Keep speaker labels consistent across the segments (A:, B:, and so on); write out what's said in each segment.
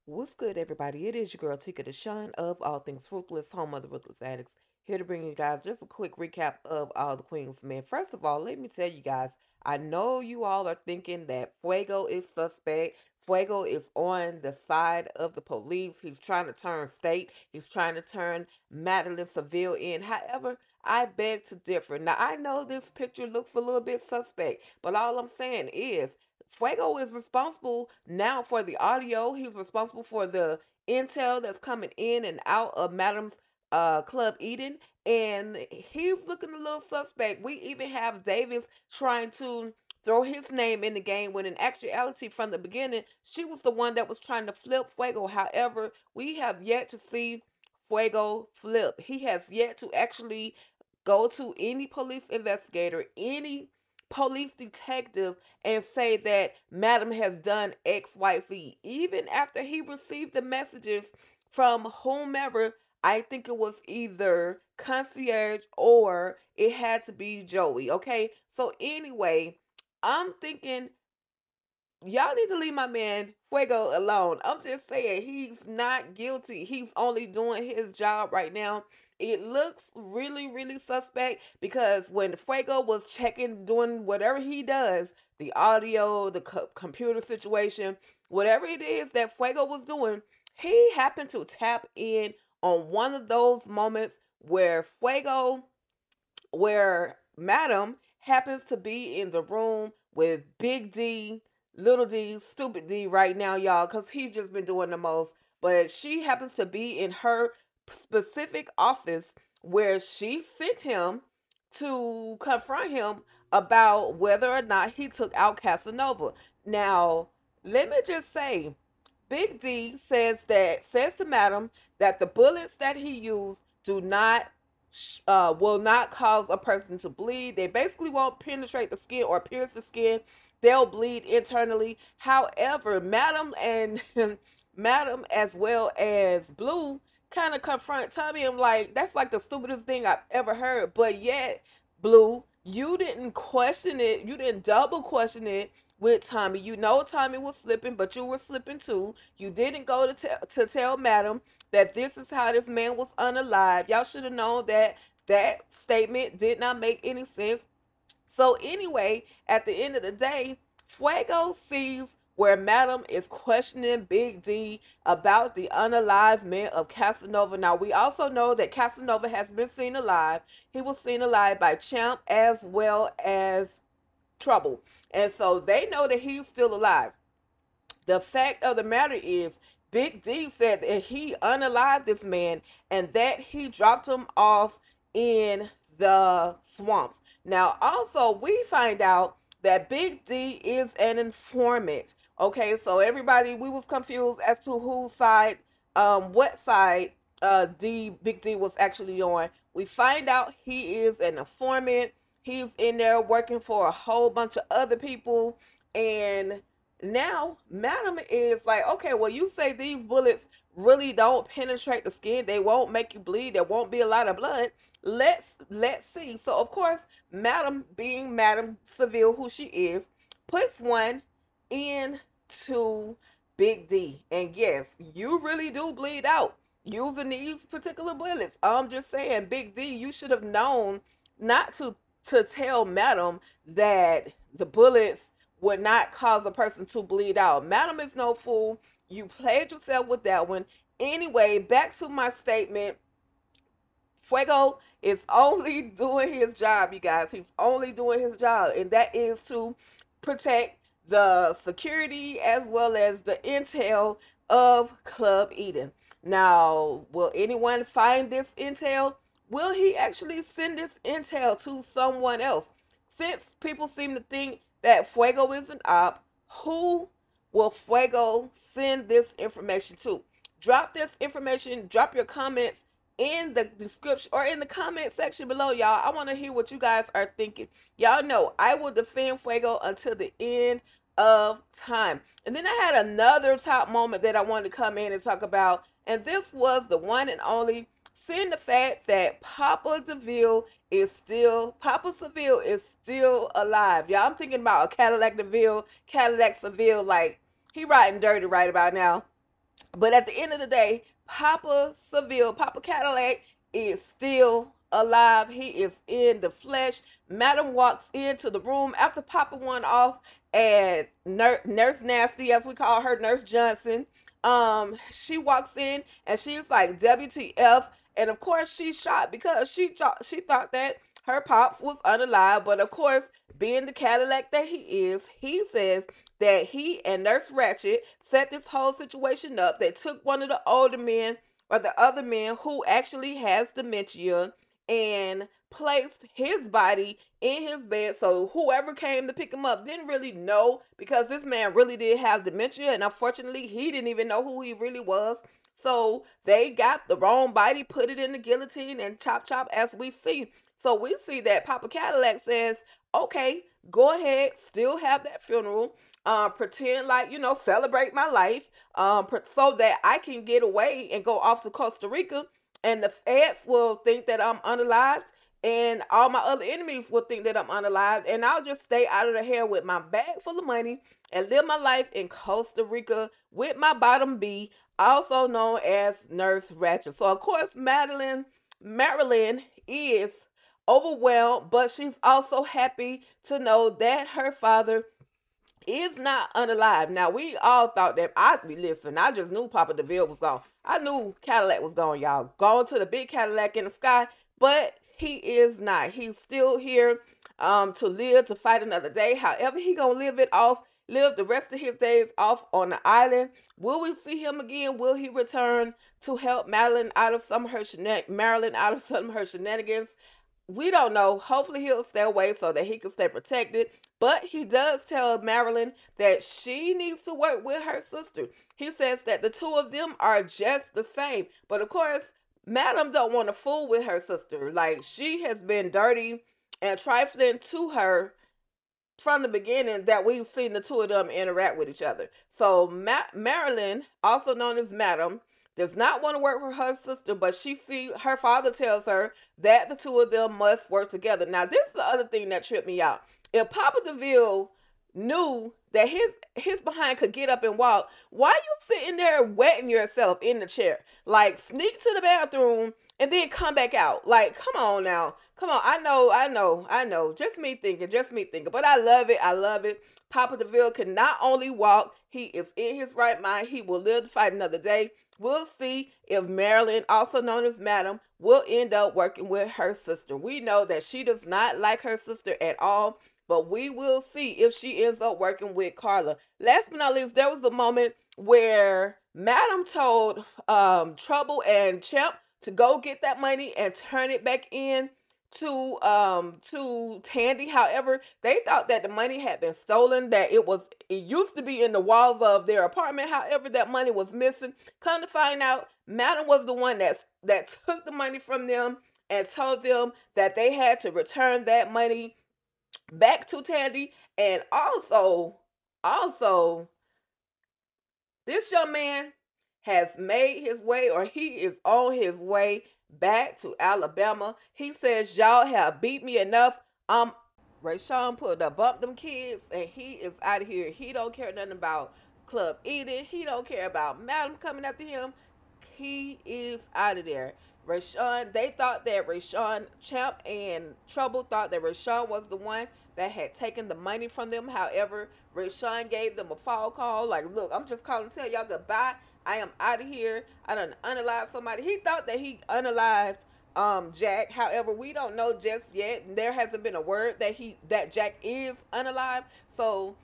A: What's good, everybody? It is your girl Tika Deshawn of All Things Ruthless, home of the Ruthless Addicts. Here to bring you guys just a quick recap of all the Queen's Men. First of all, let me tell you guys, I know you all are thinking that Fuego is suspect. Fuego is on the side of the police. He's trying to turn state. He's trying to turn Madeline Seville in. However, I beg to differ. Now, I know this picture looks a little bit suspect, but all I'm saying is Fuego is responsible now for the audio. He's responsible for the intel that's coming in and out of Madam's Club Eden. And he's looking a little suspect. We even have Davis trying to throw his name in the game when in actuality from the beginning she was the one that was trying to flip Fuego. However, we have yet to see Fuego flip. He has yet to actually go to any police investigator, any police detective, and say that Madam has done XYZ. Even after he received the messages from whomever, I think it was either concierge or it had to be Joey. Okay. So, anyway, I'm thinking y'all need to leave my man Fuego alone. I'm just saying he's not guilty. He's only doing his job right now. It looks really, really suspect because when Fuego was checking, doing whatever he does, the audio, the computer situation, whatever it is that Fuego was doing, he happened to tap in on one of those moments where where Madam happens to be in the room with Big D, Little D, Stupid D right now, y'all, because he's just been doing the most. But she happens to be in her specific office where she sent him to confront him about whether or not he took out Casanova. Now, let me just say, Big D says to Madam that the bullets that he used do not will not cause a person to bleed. They basically won't penetrate the skin or pierce the skin. They'll bleed internally. However, Madam and Madam as well as Blue kind of confront Tommy. I'm like, that's like the stupidest thing I've ever heard. But yet, Blue, you didn't question it. You didn't double question it with Tommy. You know Tommy was slipping, but you were slipping too. You didn't go to tell Madam that this is how this man was unalive. Y'all should have known that that statement did not make any sense. So anyway, at the end of the day, Fuego sees where Madam is questioning Big D about the unalive men of Casanova. Now we also know that Casanova has been seen alive. He was seen alive by Champ as well as Trouble. And so they know that he's still alive. The fact of the matter is, Big D said that he unalived this man and that he dropped him off in the swamps. Now, also, we find out that Big D is an informant. Okay, so everybody, we was confused as to whose side, what side Big D was actually on. We find out he is an informant. He's in there working for a whole bunch of other people, and now Madam is like, okay, well, you say these bullets really don't penetrate the skin, they won't make you bleed, there won't be a lot of blood. Let's see. So of course, Madam, being Madam Seville who she is, puts one into Big D. And yes, you really do bleed out using these particular bullets. I'm just saying, Big D, you should have known not to tell Madam that the bullets would not cause a person to bleed out. Madam is no fool. You played yourself with that one. Anyway, back to my statement. Fuego is only doing his job, you guys. He's only doing his job, and that is to protect the security as well as the intel of Club Eden. Now, will anyone find this intel? Will he actually send this intel to someone else? Since people seem to think that Fuego is an op, who will Fuego send this information to? Drop this information, drop your comments in the description or in the comment section below, y'all. I want to hear what you guys are thinking. Y'all know I will defend Fuego until the end of time. And then I had another top moment that I wanted to come in and talk about, and this was the one and only, seeing the fact that Papa Seville is still alive. Y'all, I'm thinking about a Cadillac Seville, like he riding dirty right about now. But at the end of the day, Papa Seville, Papa Cadillac is still alive. He is in the flesh. Madam walks into the room after Papa went off, and Nurse Nasty, as we call her, Nurse Johnson. She walks in and she's like, WTF. And of course she's shocked because she thought that her pops was unalive. But of course, being the Cadillac that he is, he says that he and Nurse Ratchet set this whole situation up. They took one of the older men or the other man who actually has dementia and placed his body in his bed. So whoever came to pick him up didn't really know, because this man really did have dementia, and unfortunately he didn't even know who he really was. So they got the wrong body, put it in the guillotine, and chop chop, as we see. So we see that Papa Cadillac says, okay, go ahead, still have that funeral, pretend like, celebrate my life, so that I can get away and go off to Costa Rica, and the feds will think that I'm unalived, and all my other enemies will think that I'm unalived, and I'll just stay out of the hair with my bag full of money and live my life in Costa Rica with my bottom B, also known as Nurse Ratchet. So of course, Marilyn is overwhelmed, but she's also happy to know that her father is not unalive. Now, we all thought that listen, I just knew Papa DeVille was gone. I knew Cadillac was gone, y'all. Gone to the big Cadillac in the sky, but he is not. He's still here to live, to fight another day. However, he gonna live the rest of his days off on the island. Will we see him again? Will he return to help Marilyn out of some of her shenanigans? We don't know. Hopefully he'll stay away so that he can stay protected. But he does tell Marilyn that she needs to work with her sister. He says that the two of them are just the same. But of course, Madam don't want to fool with her sister. Like, she has been dirty and trifling to her from the beginning that we've seen the two of them interact with each other. So Marilyn, also known as Madam, does not want to work for her sister, but her father tells her that the two of them must work together. Now, this is the other thing that tripped me out. If Papa DeVille knew that his behind could get up and walk, why you sitting there wetting yourself in the chair? Like, sneak to the bathroom and then come back out. Like, come on now. Come on. I know. Just me thinking. But I love it. I love it. Papa DeVille can not only walk, he is in his right mind. He will live to fight another day. We'll see if Marilyn, also known as Madam, will end up working with her sister. We know that she does not like her sister at all, but we will see if she ends up working with Carla. Last but not least, there was a moment where Madam told Trouble and Champ to go get that money and turn it back in to Tandy. However, they thought that the money had been stolen, that it used to be in the walls of their apartment. However, that money was missing. Come to find out, Madam was the one that took the money from them and told them that they had to return that money back to Tandy. And also, this young man has made his way, or he is on his way back to Alabama. He says, y'all have beat me enough. Rayshawn pulled up, bumped them kids, and he is out of here. He don't care nothing about Club Eden. He don't care about Madam coming after him. He is out of there. Rayshawn, they thought that Rayshawn, Champ and Trouble thought that Rayshawn was the one that had taken the money from them. However, Rayshawn gave them a phone call. Like, look, I'm just calling to tell y'all goodbye. I am out of here. I done unalived somebody. He thought that he unalived Jack. However, we don't know just yet. There hasn't been a word that Jack is unalive. So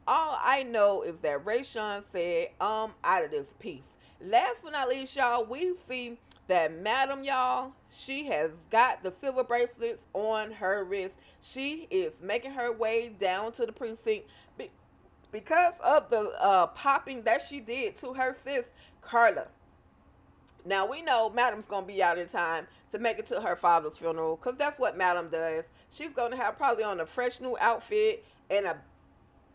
A: all I know is that Rayshawn said, out of this piece. Last but not least, y'all, we see that Madam, y'all, she has got the silver bracelets on her wrist. She is making her way down to the precinct because of the popping that she did to her sis, Carla. Now, we know Madam's going to be out in time to make it to her father's funeral, because that's what Madam does. She's going to have probably on a fresh new outfit and a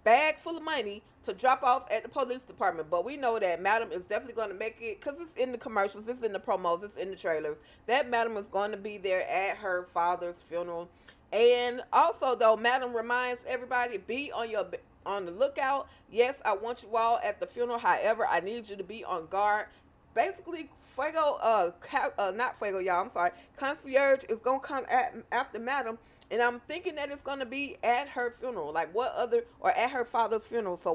A: bag full of money to drop off at the police department. But we know that Madam is definitely going to make it, because it's in the commercials, it's in the promos, it's in the trailers, that Madam is going to be there at her father's funeral. And also, though, Madam reminds everybody, be on your on the lookout. Yes, I want you all at the funeral. However, I need you to be on guard. Basically, Fuego, not Fuego, y'all. I'm sorry. Concierge is gonna come after Madam, and I'm thinking that it's gonna be at her funeral. Like what other, or at her father's funeral. So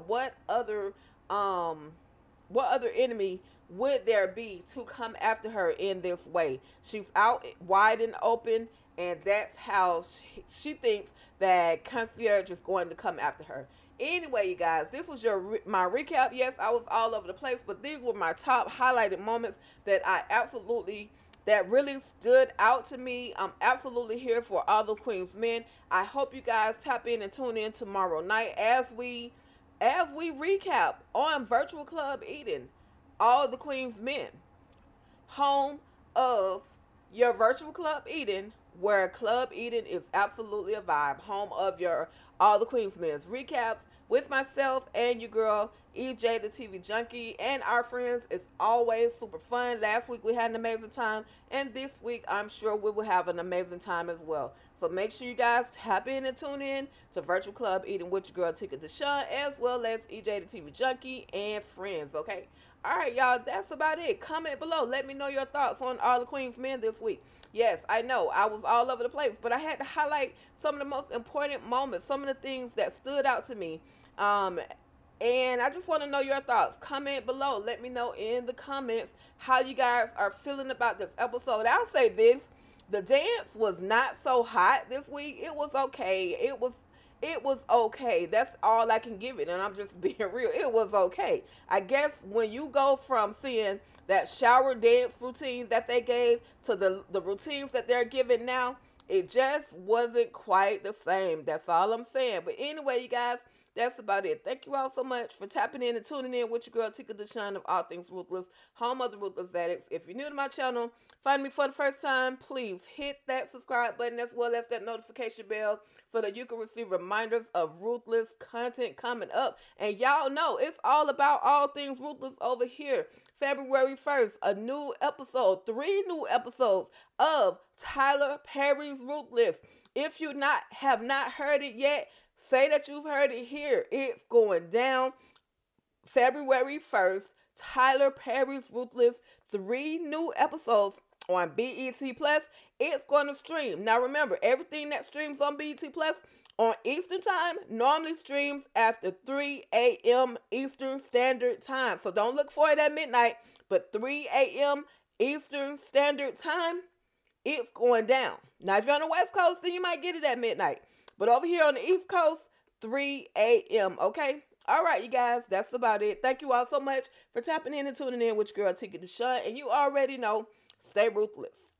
A: um, what other enemy would there be to come after her in this way? She's out wide and open, and that's how she thinks that Concierge is going to come after her. Anyway, you guys, this was my recap. Yes, I was all over the place, but these were my top highlighted moments that really stood out to me. I'm absolutely here for all those Queen's Men. I hope you guys tap in and tune in tomorrow night as we recap on Virtual Club Eden, all the Queen's Men, home of your Virtual Club Eden, where Club Eden is absolutely a vibe, home of your all the Queen's Men's recaps with myself and your girl EJ the TV Junkie and our friends. It's always super fun. Last week we had an amazing time, and this week I'm sure we will have an amazing time as well. So make sure you guys tap in and tune in to Virtual Club Eden with your girl Tika Deshawn, as well as EJ the TV Junkie and friends. Okay. All right, y'all, that's about it. Comment below. Let me know your thoughts on all the Queen's Men this week. Yes, I know I was all over the place, but I had to highlight some of the most important moments, some of the things that stood out to me. And I just want to know your thoughts. Comment below. Let me know in the comments how you guys are feeling about this episode. I'll say this. The dance was not so hot this week. It was okay. It was okay. That's all I can give it, and I'm just being real. It was okay. I guess when you go from seeing that shower dance routine that they gave to the routines that they're giving now, it just wasn't quite the same. That's all I'm saying. But anyway, you guys, that's about it. Thank you all so much for tapping in and tuning in with your girl Tika Deshawn of All Things Ruthless, home of the Ruthless Addicts. If you're new to my channel, find me for the first time, please hit that subscribe button as well as that notification bell so that you can receive reminders of Ruthless content coming up. And y'all know it's all about All Things Ruthless over here. February 1st, a new episode, 3 new episodes of Tyler Perry's Ruthless. If you have not heard it yet, say that you've heard it here. It's going down February 1st. Tyler Perry's Ruthless, 3 new episodes on BET Plus. It's going to stream. Now remember, everything that streams on BET Plus on Eastern Time normally streams after 3 a.m. Eastern Standard Time. So don't look for it at midnight, but 3 a.m. Eastern Standard Time, it's going down. Now, if you're on the West Coast, then you might get it at midnight. But over here on the East Coast, 3 a.m., okay? All right, you guys, that's about it. Thank you all so much for tapping in and tuning in with your girl, Tika Deshawn. And you already know, stay ruthless.